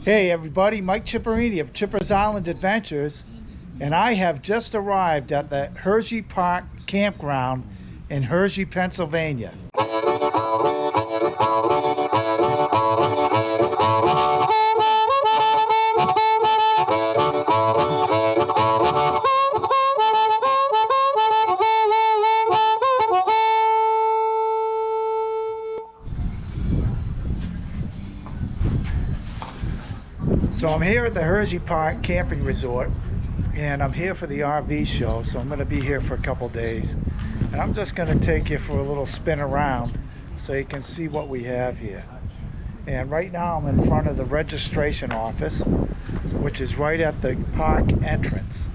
Hey everybody, Mike Chipperini of Chipper's Island Adventures, and I have just arrived at the Hershey Park Campground in Hershey, Pennsylvania. So I'm here at the Hershey Park Camping Resort, and I'm here for the RV show, so I'm going to be here for a couple days. And I'm just going to take you for a little spin around so you can see what we have here. And right now I'm in front of the registration office, which is right at the park entrance.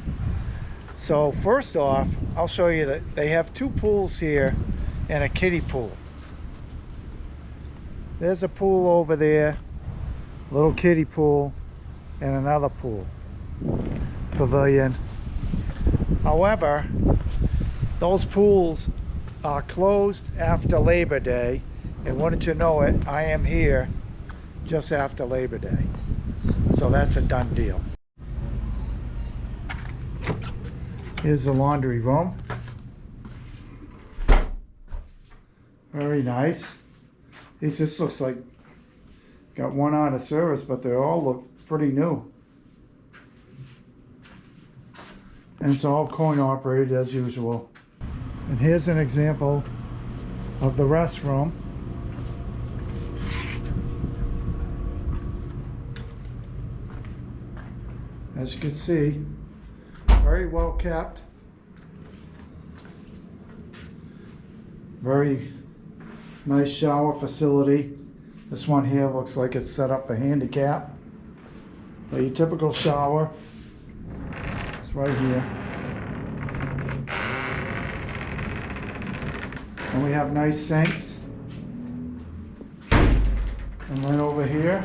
So first off, I'll show you that they have two pools here and a kiddie pool. There's a pool over there, little kiddie pool, and another pool pavilion. However, those pools are closed after Labor Day, and wouldn't you know it, I am here just after Labor Day, so that's a done deal. Here's the laundry room. Very nice. This looks like got one out of service, but they all look pretty new. And it's all coin operated as usual. And here's an example of the restroom. As you can see, very well kept. Very nice shower facility. This one here looks like it's set up for handicap. But your typical shower is right here. And we have nice sinks. And right over here,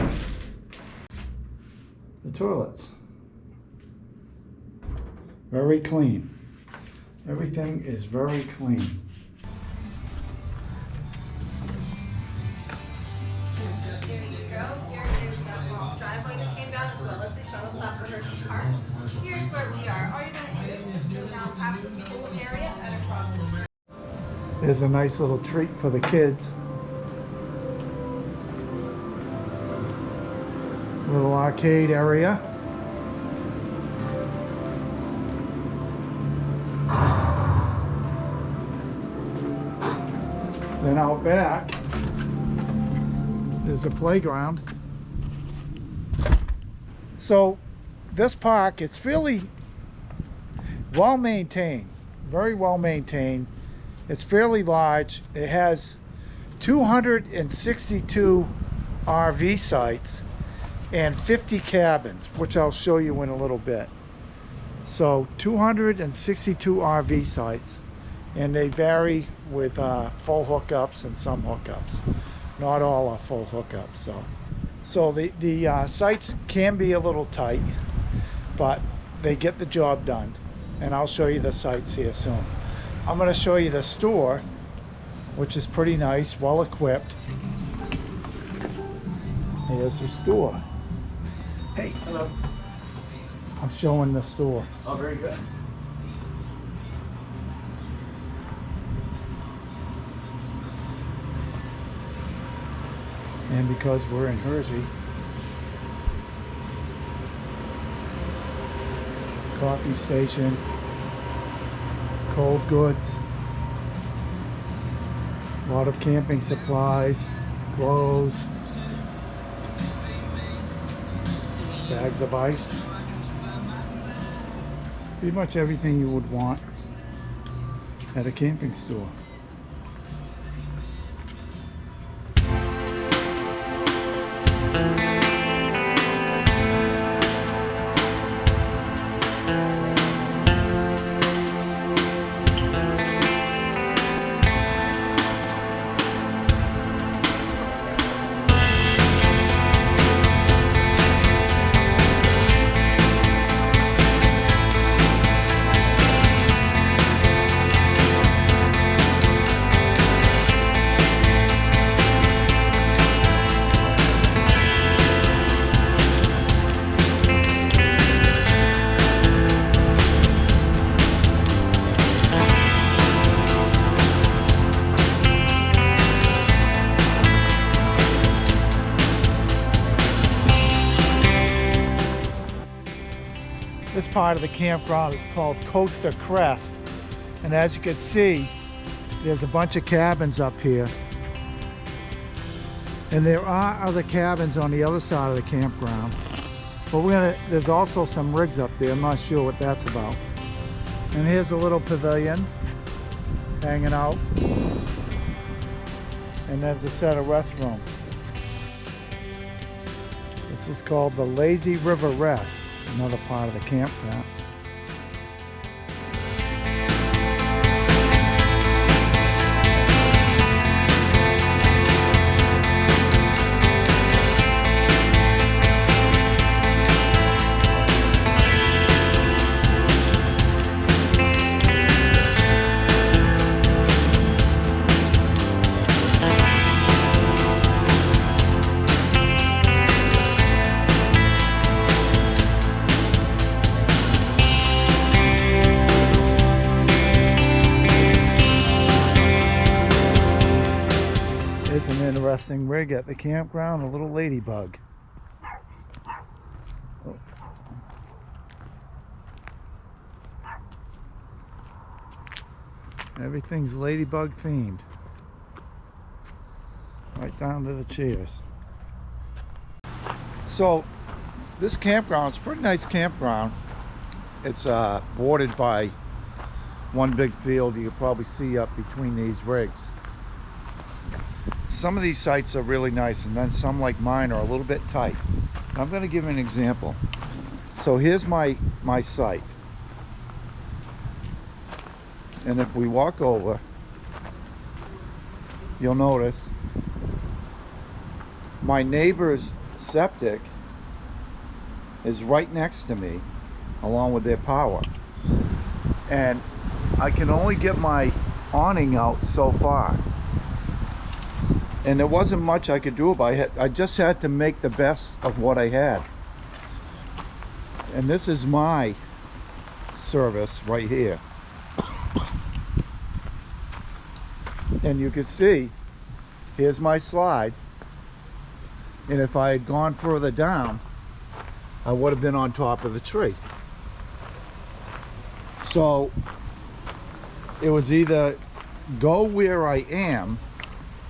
the toilets. Very clean. Everything is very clean. Here's where we are. All you're going to do is go down past this pool area and across this bridge. There's a nice little treat for the kids. Little arcade area. Then out back, there's a playground. So this park, it's fairly well maintained, very well maintained. It's fairly large. It has 262 RV sites and 50 cabins, which I'll show you in a little bit. So 262 RV sites, and they vary with full hookups and some hookups. Not all are full hookups. So the sites can be a little tight, but they get the job done. And I'll show you the sites here soon. I'm going to show you the store, which is pretty nice, well equipped. Here's the store. Hey, hello. I'm showing the store. Oh, very good. And because we're in Hershey, coffee station, cold goods, a lot of camping supplies, clothes, bags of ice, pretty much everything you would want at a camping store. This part of the campground is called Crest. And as you can see, there's a bunch of cabins up here. And there are other cabins on the other side of the campground. But there's also some rigs up there. I'm not sure what that's about. And here's a little pavilion hanging out. And there's a set of restrooms. This is called the Lazy River Rest, another part of the campground. Here's an interesting rig at the campground, a little ladybug. Oh. Everything's ladybug themed. Right down to the chairs. So this campground is a pretty nice campground. It's bordered by one big field you can probably see up between these rigs. Some of these sites are really nice, and then some like mine are a little bit tight. I'm going to give you an example. So here's my site, and if we walk over, you'll notice my neighbor's septic is right next to me along with their power, and I can only get my awning out so far. And there wasn't much I could do about it. I just had to make the best of what I had. And this is my service right here. And you can see, here's my slide. And if I had gone further down, I would have been on top of the tree. So it was either go where I am,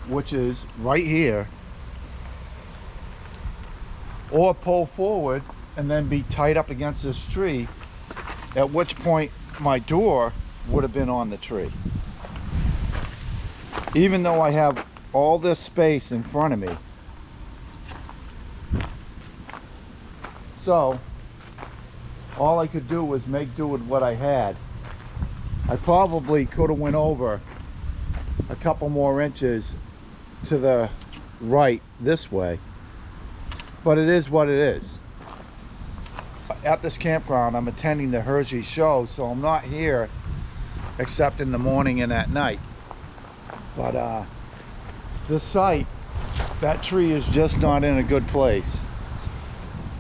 which is right here, or pull forward and then be tied up against this tree, at which point my door would have been on the tree. Even though I have all this space in front of me. So all I could do was make do with what I had. I probably could have went over a couple more inches to the right this way, but it is what it is. At this campground, I'm attending the Hershey show, so I'm not here except in the morning and at night. But this site, that tree is just not in a good place,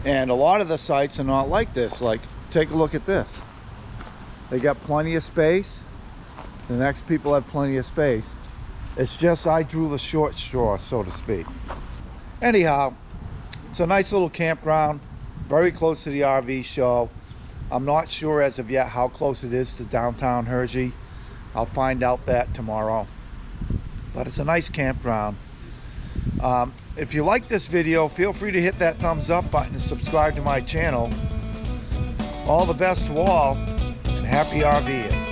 and a lot of the sites are not like this. Like, take a look at this. They got plenty of space. The next people have plenty of space. It's just I drew the short straw, so to speak. Anyhow, it's a nice little campground, very close to the RV show. I'm not sure as of yet how close it is to downtown Hershey. I'll find out that tomorrow. But it's a nice campground. If you like this video, feel free to hit that thumbs up button and subscribe to my channel. All the best to all, and happy RVing.